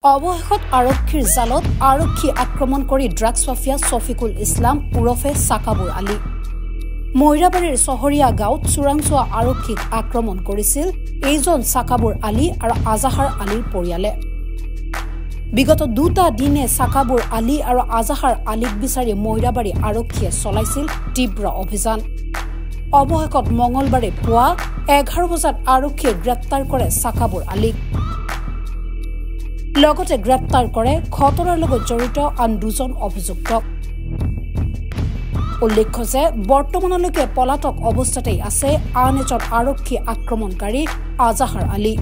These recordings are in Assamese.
অৱশেষত আৰক্ষীৰ জালত আৰক্ষী আক্ৰমণ কৰি ড্ৰাগছ মাফিয়া শফিকুল ইছলাম উৰফে সাকাবুৰ আলী মৈৰাবাৰীৰ চহৰীয়া গাঁৱত চোৰাংচোৱা আৰক্ষীক আক্ৰমণ কৰিছিল এইজন সাকাবুৰ আলী আৰু আজাহাৰ আলীৰ পৰিয়ালে। বিগত দুটা দিনে সাকাবুৰ আলী আৰু আজাহাৰ আলীক বিচাৰি মৈৰাবাৰী আৰক্ষীয়ে চলাইছিল তীব্ৰ অভিযান। অৱশেষত মঙলবাৰে পুৱা 11 বজাত আৰক্ষীয়ে গ্ৰেপ্তাৰ কৰে সাকাবুৰ আলীক। লগতে গ্ৰেপ্তাৰ কৰে ঘটনাৰ লগত জড়িত আন দুজন অভিযুক্তক। উল্লেখ্য যে বৰ্তমানলৈকে পলাতক অৱস্থাতেই আছে আন এজন আৰক্ষী আক্ৰমণকাৰী আজাহাৰ আলী।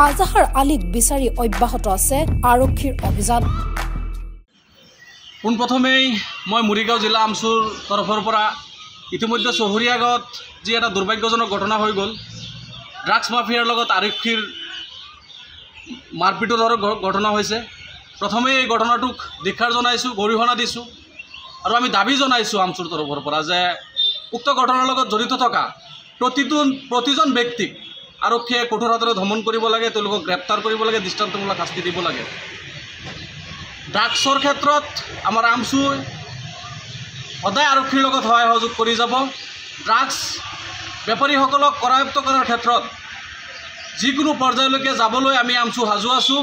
আজাহাৰ আলীক বিচাৰি অব্যাহত আছে আৰক্ষীৰ অভিযান। পোনপ্ৰথমেই মই মৰিগাঁও জিলা আমচুৰ তৰফৰ পৰা ইতিমধ্যে চহৰীয়া গাঁৱত যি এটা দুৰ্ভাগ্যজনক ঘটনা হৈ গ'ল, ড্ৰাগছ মাফিয়াৰ লগত আৰক্ষীৰ মাৰপিটৰ দৰে ঘটনা হৈছে। প্ৰথমে এই ঘটনাটোক ধিক্কাৰ জনাইছোঁ, গৰিহণা দিছোঁ আৰু আমি দাবী জনাইছোঁ আমচুৰ তৰফৰ পৰা যে উক্ত ঘটনাৰ লগত জড়িত থকা প্ৰতিজন ব্যক্তিক আৰক্ষীয়ে কঠোৰ হাতেৰে দমন কৰিব লাগে, তেওঁলোকক গ্ৰেপ্তাৰ কৰিব লাগে, দৃষ্টান্তমূলক শাস্তি দিব লাগে। ড্ৰাগছৰ ক্ষেত্ৰত আমাৰ আমচুই সদায় আৰক্ষীৰ লগত সহায় সহযোগ কৰি যাব। ড্ৰাগছ বেপাৰীসকলক কৰায়ত্ব কৰাৰ ক্ষেত্ৰত যিকোনো পৰ্যায়লৈকে যাবলৈ আমি আমচু সাজু আছোঁ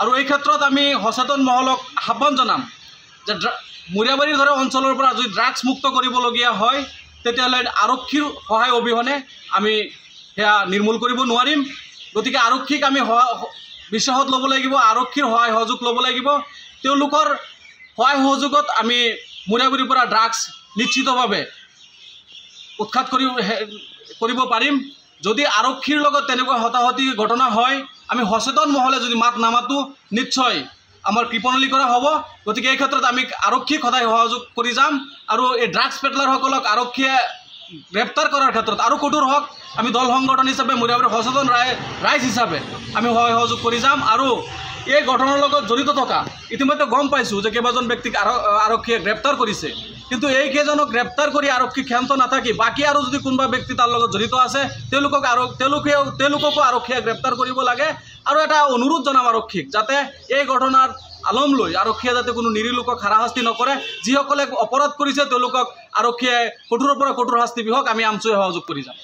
আৰু এই ক্ষেত্ৰত আমি সচেতন মহলক আহ্বান জনাম যে মৰিয়াবাৰীৰ দৰে অঞ্চলৰ পৰা যদি ড্ৰাগছ মুক্ত কৰিবলগীয়া হয় তেতিয়াহ'লে আৰক্ষীৰ সহায় অবিহনে আমি সেয়া নিৰ্মূল কৰিব নোৱাৰিম। গতিকে আৰক্ষীক আমি বিশ্বাসত ল'ব লাগিব, আৰক্ষীৰ সহায় সহযোগ ল'ব লাগিব। তেওঁলোকৰ সহায় সহযোগত আমি মৰিয়াবাৰীৰ পৰা ড্ৰাগছ নিশ্চিতভাৱে উৎখাত কৰিব পাৰিম। যদি আৰক্ষীৰ লগত তেনেকুৱা হতাহতি ঘটনা হয়, আমি সচেতন মহলে যদি মাত নামাতো নিশ্চয় আমাৰ কৃপণলী কৰা হ'ব। গতিকে এই ক্ষেত্ৰত আমি আৰক্ষীক সদায় সহযোগ কৰি যাম আৰু এই ড্ৰাগছ পেডলাৰসকলক আৰক্ষীয়ে গ্ৰেপ্তাৰ কৰাৰ ক্ষেত্ৰত আৰু কঠোৰ হওক। আমি দল সংগঠন হিচাপে মৰিয়াবাৰীৰ সচেতন ৰাইজ হিচাপে আমি সহায় সহযোগ কৰি যাম। আৰু এই ঘটনাৰ লগত জড়িত থকা ইতিমধ্যে গম পাইছোঁ যে কেইবাজন ব্যক্তিক আৰক্ষীয়ে গ্ৰেপ্তাৰ কৰিছে, কিন্তু এইকেইজনক গ্ৰেপ্তাৰ কৰি আৰক্ষী ক্ষান্ত নাথাকি বাকী আৰু যদি কোনোবা ব্যক্তি তাৰ লগত জড়িত আছে তেওঁলোককো আৰক্ষীয়ে গ্ৰেপ্তাৰ কৰিব লাগে। আৰু এটা অনুৰোধ জনাম আৰক্ষীক যাতে এই ঘটনাৰ আলম লৈ আৰক্ষীয়ে যাতে কোনো নিৰীহ লোকক হাৰাশাস্তি নকৰে। যিসকলে অপৰাধ কৰিছে তেওঁলোকক আৰক্ষীয়ে কঠোৰৰ পৰা কঠোৰ শাস্তি বিহক। আমি আমচুৱে সহযোগ কৰি যাম।